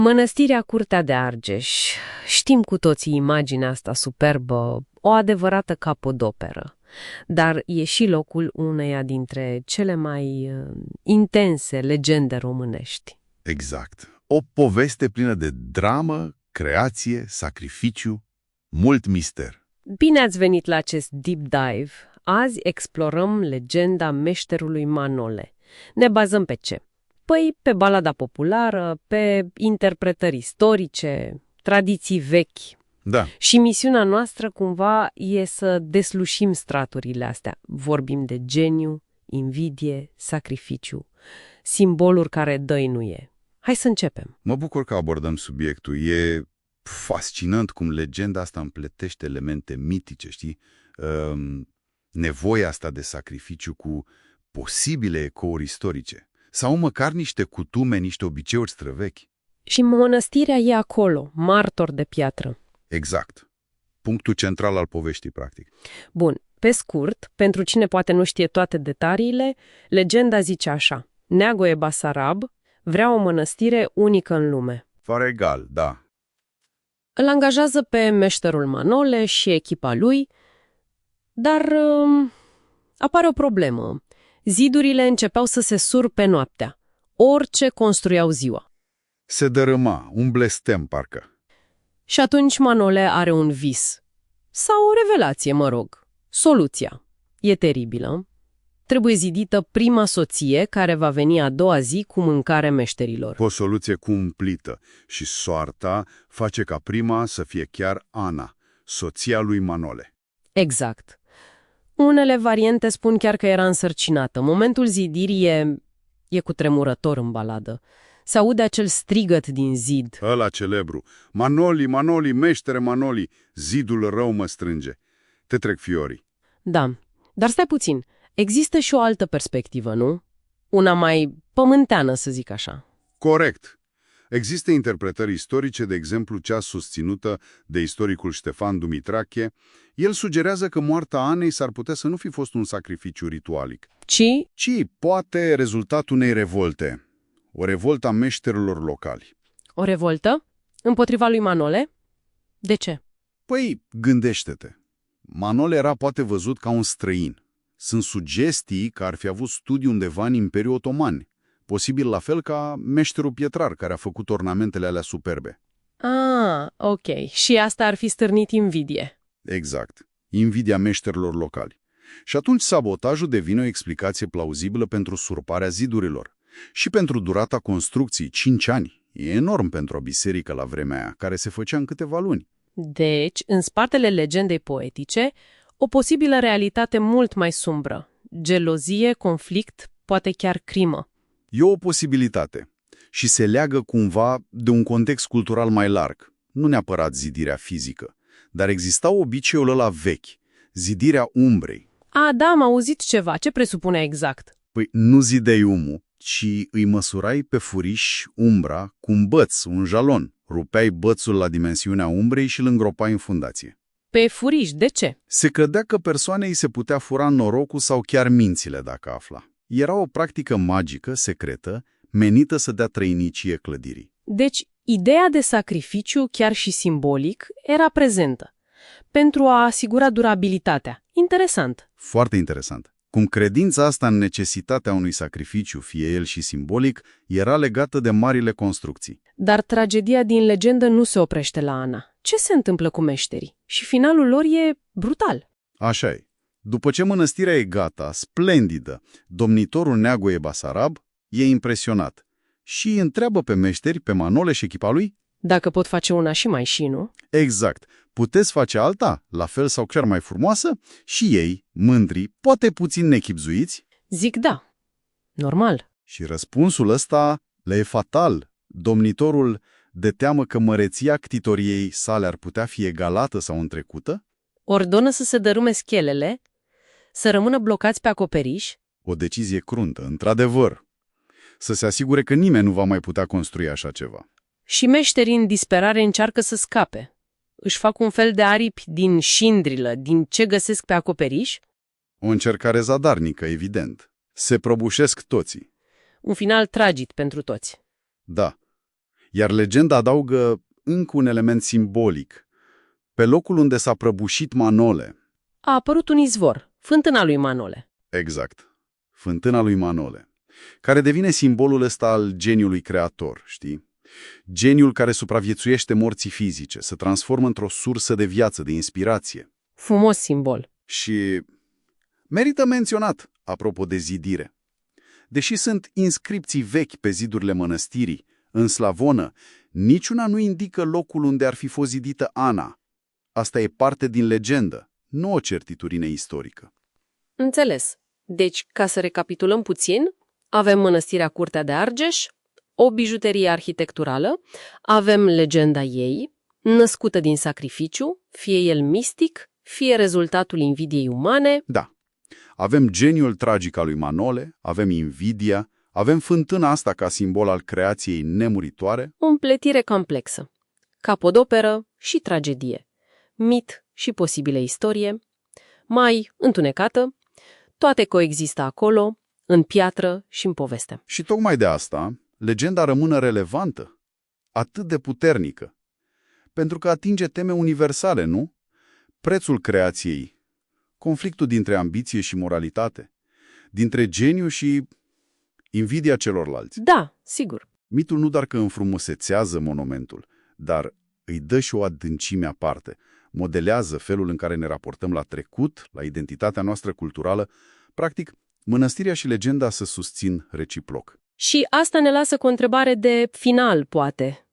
Mănăstirea Curtea de Argeș. Știm cu toții imaginea asta superbă, o adevărată capodoperă. Dar e și locul uneia dintre cele mai intense legende românești. Exact. O poveste plină de dramă, creație, sacrificiu, mult mister. Bine ați venit la acest deep dive. Azi explorăm legenda meșterului Manole. Ne bazăm pe ce? Păi pe balada populară, pe interpretări istorice, tradiții vechi. Da, Și misiunea noastră cumva e să deslușim straturile astea. Vorbim de geniu, invidie, sacrificiu, simboluri care dăinuie. Hai să începem. mă bucur că abordăm subiectul. E fascinant cum legenda asta împletește elemente mitice, știi? Nevoia asta de sacrificiu cu posibile ecouri istorice. Sau măcar niște cutume, niște obiceiuri străvechi. Și mănăstirea e acolo, martor de piatră. Exact. Punctul central al poveștii, practic. Bun, pe scurt, pentru cine poate nu știe toate detaliile, legenda zice așa: Neagoe Basarab vrea o mănăstire unică în lume. Fără egal, da. Îl angajează pe meșterul Manole și echipa lui, dar apare o problemă. Zidurile începeau să se surpe noaptea. Orice construiau ziua. Se dărâma, un blestem, parcă. Și atunci Manole are un vis. Sau o revelație, mă rog. Soluția. E teribilă. Trebuie zidită prima soție care va veni a doua zi cu mâncare meșterilor. O soluție cumplită și soarta face ca prima să fie chiar Ana, soția lui Manole. Exact. Unele variante spun chiar că era însărcinată. Momentul zidirii e cutremurător în baladă. Se aude acel strigăt din zid. Ăla celebru. Manoli, Manoli, meștere Manoli, zidul rău mă strânge. Te trec fiorii. Da, dar stai puțin. Există și o altă perspectivă, nu? Una mai pământeană, să zic așa. Corect. Există interpretări istorice, de exemplu cea susținută de istoricul Ștefan Dumitrache. El sugerează că moartea Anei s-ar putea să nu fi fost un sacrificiu ritualic, ci poate rezultatul unei revolte. O revoltă a meșterilor locali. O revoltă? Împotriva lui Manole? De ce? Păi, gândește-te. Manole era poate văzut ca un străin. Sunt sugestii că ar fi avut studii undeva în Imperiul Otoman, posibil la fel ca meșterul Pietrar, care a făcut ornamentele alea superbe. Ah, ok. Și asta ar fi stârnit invidie. Exact. Invidia meșterilor locali. Și atunci sabotajul devine o explicație plauzibilă pentru surparea zidurilor. Și pentru durata construcției, 5 ani. E enorm pentru o biserică la vremea aia, care se făcea în câteva luni. Deci, în spatele legendei poetice, o posibilă realitate mult mai sumbră. Gelozie, conflict, poate chiar crimă. E o posibilitate. Și se leagă cumva de un context cultural mai larg. Nu neapărat zidirea fizică, dar exista obiceiul ăla vechi, zidirea umbrei. A, da, am auzit ceva. Ce presupune exact? Păi nu zideai umul, ci îi măsurai pe furiș umbra cu un băț, un jalon. Rupeai bățul la dimensiunea umbrei și îl îngropai în fundație. Pe furiș, de ce? Se credea că persoanei se putea fura norocul sau chiar mințile dacă afla. Era o practică magică, secretă, menită să dea trăinicie clădirii. Deci, ideea de sacrificiu, chiar și simbolic, era prezentă. Pentru a asigura durabilitatea. Interesant. Foarte interesant. Cum credința asta în necesitatea unui sacrificiu, fie el și simbolic, era legată de marile construcții. Dar tragedia din legendă nu se oprește la Ana. Ce se întâmplă cu meșterii? Și finalul lor e brutal. Așa e. După ce mănăstirea e gata, splendidă, domnitorul Neagoe Basarab e impresionat și îi întreabă pe meșteri, pe Manole și echipa lui: Dacă pot face una și mai și, nu? exact, puteți face alta, la fel sau chiar mai frumoasă? Și ei, mândri, poate puțin nechibzuiți? Zic da. Normal. Și răspunsul ăsta le e fatal. Domnitorul, de teamă că măreția ctitoriei sale ar putea fi egalată sau întrecută, Ordonă să se dărâme schelele, să rămână blocați pe acoperiș. o decizie cruntă, într-adevăr, să se asigure că nimeni nu va mai putea construi așa ceva. Și meșterii în disperare încearcă să scape. Își fac un fel de aripi din șindrilă, din ce găsesc pe acoperiș. O încercare zadarnică, evident. Se prăbușesc toții. Un final tragic pentru toți. Da. Iar legenda adaugă încă un element simbolic. Pe locul unde s-a prăbușit Manole. A apărut un izvor, fântâna lui Manole. Exact. Fântâna lui Manole, care devine simbolul ăsta al geniului creator, știi? Geniul care supraviețuiește morții fizice, se transformă într-o sursă de viață, de inspirație. Frumos simbol. Și merită menționat, apropo de zidire. Deși sunt inscripții vechi pe zidurile mănăstirii, în slavonă, niciuna nu indică locul unde ar fi fost zidită Ana. Asta e parte din legendă, nu o certitudine istorică. Înțeles. Deci, ca să recapitulăm puțin, avem mănăstirea Curtea de Argeș, o bijuterie arhitecturală, avem legenda ei, născută din sacrificiu, fie el mistic, fie rezultatul invidiei umane. Da. Avem geniul tragic al lui Manole, avem invidia, avem fântâna asta ca simbol al creației nemuritoare. O împletire complexă. Capodoperă și tragedie. Mit și posibilă istorie. Mai întunecată. Toate coexistă acolo, în piatră și în poveste. Și tocmai de asta, legenda rămâne relevantă, atât de puternică, pentru că atinge teme universale, nu? Prețul creației, conflictul dintre ambiție și moralitate, dintre geniu și invidia celorlalți. Da, sigur. Mitul nu doar că înfrumusețează monumentul, dar îi dă și o adâncime aparte, modelează felul în care ne raportăm la trecut, la identitatea noastră culturală. Practic, mănăstirea și legenda se susțin reciproc. Și asta ne lasă cu o întrebare de final, poate.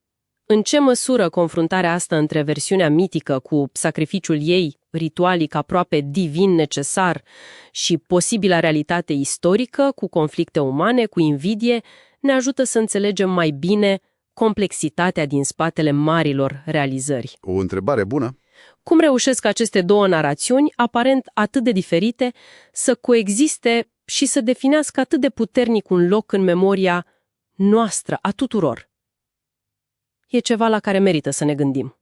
În ce măsură confruntarea asta între versiunea mitică cu sacrificiul ei, ritualic aproape divin necesar, și posibila realitate istorică cu conflicte umane, cu invidie, ne ajută să înțelegem mai bine complexitatea din spatele marilor realizări? O întrebare bună. Cum reușesc aceste două narațiuni, aparent atât de diferite, să coexiste și să definească atât de puternic un loc în memoria noastră, a tuturor? E ceva la care merită să ne gândim.